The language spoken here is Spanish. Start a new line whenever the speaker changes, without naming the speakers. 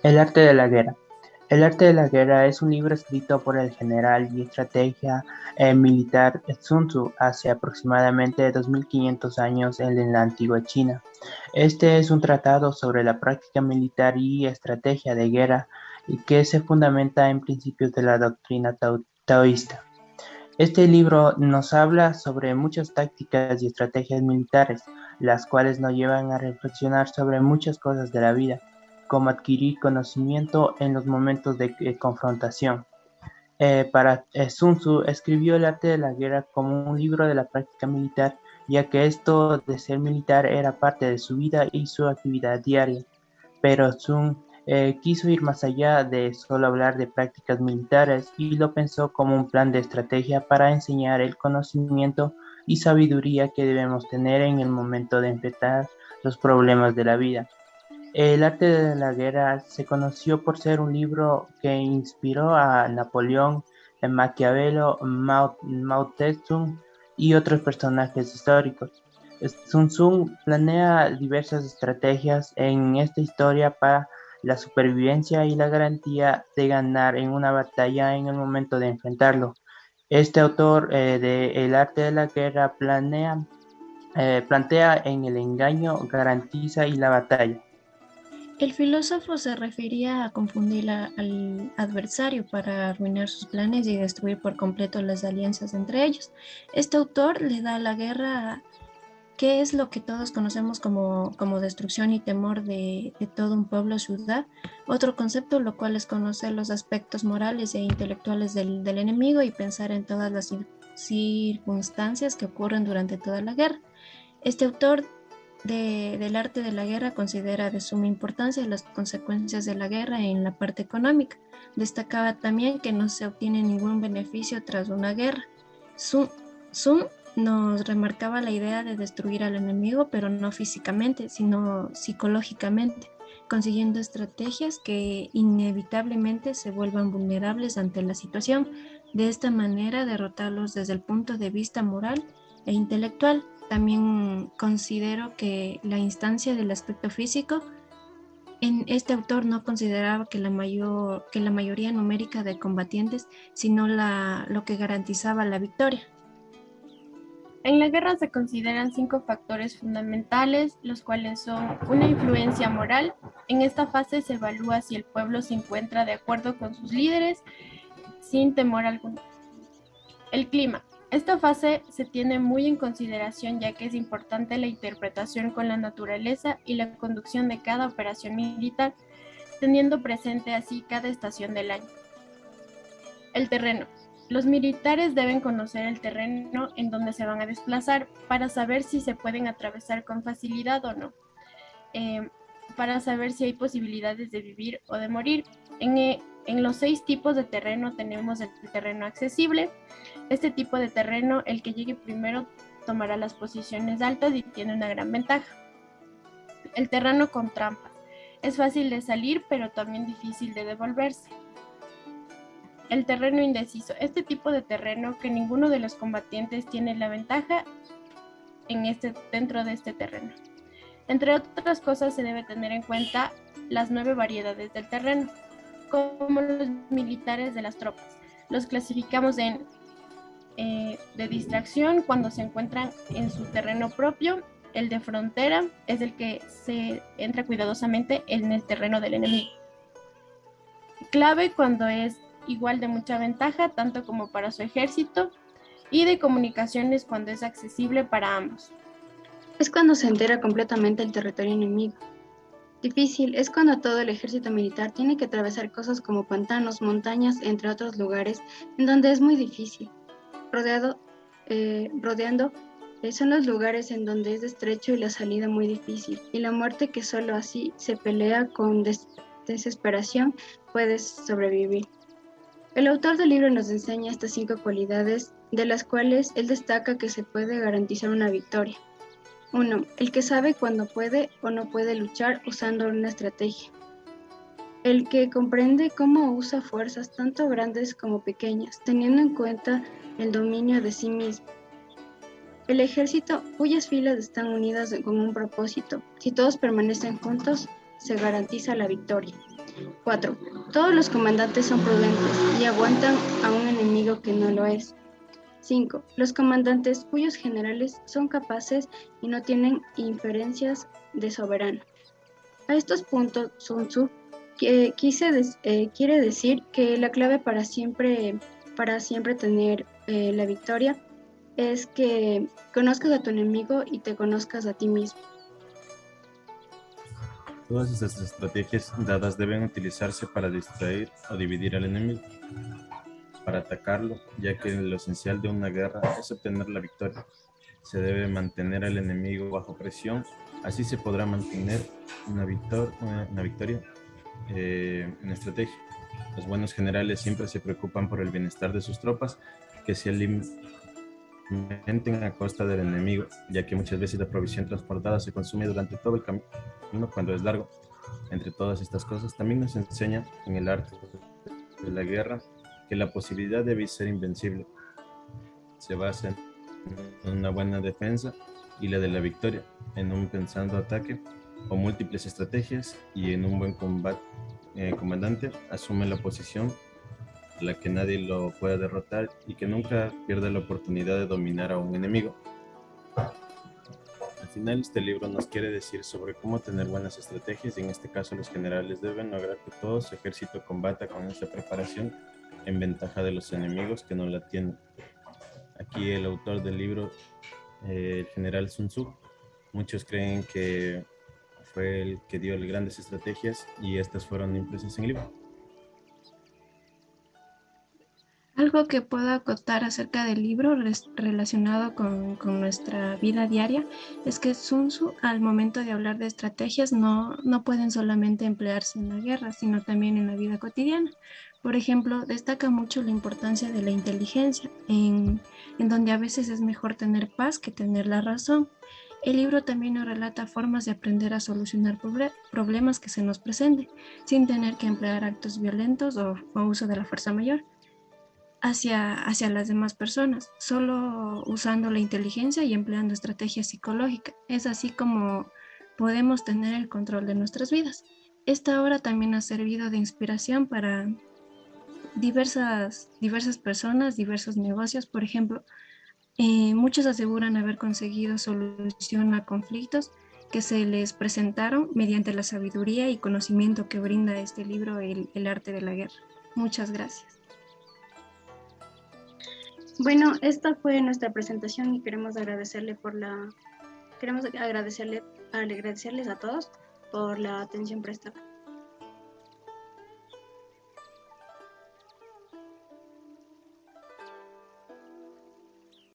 El arte de la guerra. El arte de la guerra es un libro escrito por el general y estratega militar Sun Tzu hace aproximadamente 2500 años en la antigua China. Este es un tratado sobre la práctica militar y estrategia de guerra y que se fundamenta en principios de la doctrina taoísta. Este libro nos habla sobre muchas tácticas y estrategias militares, las cuales nos llevan a reflexionar sobre muchas cosas de la vida, como adquirir conocimiento en los momentos de confrontación. Para Sun Tzu escribió El arte de la guerra como un libro de la práctica militar, ya que esto de ser militar era parte de su vida y su actividad diaria. Pero Sun quiso ir más allá de solo hablar de prácticas militares y lo pensó como un plan de estrategia para enseñar el conocimiento y sabiduría que debemos tener en el momento de enfrentar los problemas de la vida. El arte de la guerra se conoció por ser un libro que inspiró a Napoleón, Maquiavelo, Mao Zedong y otros personajes históricos. Sun Tzu planea diversas estrategias en esta historia para la supervivencia y la garantía de ganar en una batalla en el momento de enfrentarlo. Este autor de El arte de la guerra plantea en el engaño, garantiza y la batalla.
El filósofo se refería a confundir al adversario para arruinar sus planes y destruir por completo las alianzas entre ellos. Este autor le da a la guerra, que es lo que todos conocemos como destrucción y temor de todo un pueblo o ciudad, otro concepto, lo cual es conocer los aspectos morales e intelectuales del enemigo y pensar en todas las circunstancias que ocurren durante toda la guerra. Este autor del arte de la guerra considera de suma importancia las consecuencias de la guerra en la parte económica. Destacaba también que no se obtiene ningún beneficio tras una guerra. Sun nos remarcaba la idea de destruir al enemigo, pero no físicamente, sino psicológicamente, consiguiendo estrategias que inevitablemente se vuelvan vulnerables ante la situación. De esta manera, derrotarlos desde el punto de vista moral e intelectual. También considero que la instancia del aspecto físico, en este autor no consideraba que la mayoría numérica de combatientes, sino lo que garantizaba la victoria.
En la guerra se consideran 5 factores fundamentales, los cuales son una influencia moral. En esta fase se evalúa si el pueblo se encuentra de acuerdo con sus líderes sin temor alguno. El clima. Esta fase se tiene muy en consideración ya que es importante la interpretación con la naturaleza y la conducción de cada operación militar, teniendo presente así cada estación del año. El terreno. Los militares deben conocer el terreno en donde se van a desplazar para saber si se pueden atravesar con facilidad o no, para saber si hay posibilidades de vivir o de morir. En los 6 tipos de terreno tenemos el terreno accesible. Este tipo de terreno, el que llegue primero tomará las posiciones altas y tiene una gran ventaja. El terreno con trampas. Es fácil de salir, pero también difícil de devolverse. El terreno indeciso. Este tipo de terreno que ninguno de los combatientes tiene la ventaja dentro de este terreno. Entre otras cosas, se debe tener en cuenta las 9 variedades del terreno, como los militares de las tropas. Los clasificamos de distracción cuando se encuentran en su terreno propio. El de frontera es el que se entra cuidadosamente en el terreno del enemigo. Clave cuando es igual de mucha ventaja, tanto como para su ejército, y de comunicaciones cuando es accesible para ambos.
Es cuando se entera completamente el territorio enemigo. Difícil es cuando todo el ejército militar tiene que atravesar cosas como pantanos, montañas, entre otros lugares, en donde es muy difícil. Rodeando son los lugares en donde es estrecho y la salida muy difícil, y la muerte que solo así se pelea con desesperación puede sobrevivir. El autor del libro nos enseña estas 5 cualidades, de las cuales él destaca que se puede garantizar una victoria. 1. El que sabe cuándo puede o no puede luchar usando una estrategia. El que comprende cómo usa fuerzas tanto grandes como pequeñas, teniendo en cuenta el dominio de sí mismo. El ejército cuyas filas están unidas con un propósito. Si todos permanecen juntos, se garantiza la victoria. 4. Todos los comandantes son prudentes y aguantan a un enemigo que no lo es. 5. Los comandantes cuyos generales son capaces y no tienen inferencias de soberano. A estos puntos, Sun Tzu quiere decir que la clave para siempre tener la victoria es que conozcas a tu enemigo y te conozcas a ti mismo.
Todas estas estrategias dadas deben utilizarse para distraer o dividir al enemigo, para atacarlo, ya que lo esencial de una guerra es obtener la victoria. Se debe mantener al enemigo bajo presión, así se podrá mantener una victoria en estrategia. Los buenos generales siempre se preocupan por el bienestar de sus tropas, que se alimenten a costa del enemigo, ya que muchas veces la provisión transportada se consume durante todo el camino cuando es largo. Entre todas estas cosas, también nos enseña en el arte de la guerra que la posibilidad de ser invencible se basa en una buena defensa y la de la victoria en un pensando ataque o múltiples estrategias, y en un buen comandante asume la posición a la que nadie lo pueda derrotar y que nunca pierda la oportunidad de dominar a un enemigo. Al final, este libro nos quiere decir sobre cómo tener buenas estrategias, y en este caso los generales deben lograr que todo su ejército combata con esta preparación en ventaja de los enemigos que no la tienen. Aquí el autor del libro, el general Sun Tzu, muchos creen que fue el que dio las grandes estrategias, y estas fueron impresas en el libro.
Algo que puedo acotar acerca del libro relacionado con nuestra vida diaria es que Sun Tzu, al momento de hablar de estrategias, no pueden solamente emplearse en la guerra, sino también en la vida cotidiana. Por ejemplo, destaca mucho la importancia de la inteligencia, en donde a veces es mejor tener paz que tener la razón. El libro también nos relata formas de aprender a solucionar problemas que se nos presenten, sin tener que emplear actos violentos o uso de la fuerza mayor hacia las demás personas, solo usando la inteligencia y empleando estrategias psicológicas. Es así como podemos tener el control de nuestras vidas. Esta obra también ha servido de inspiración para diversas personas, diversos negocios. Por ejemplo, muchos aseguran haber conseguido solución a conflictos que se les presentaron mediante la sabiduría y conocimiento que brinda este libro, El arte de la guerra. Muchas gracias.
Bueno, esta fue nuestra presentación y queremos agradecerles a todos por la atención prestada.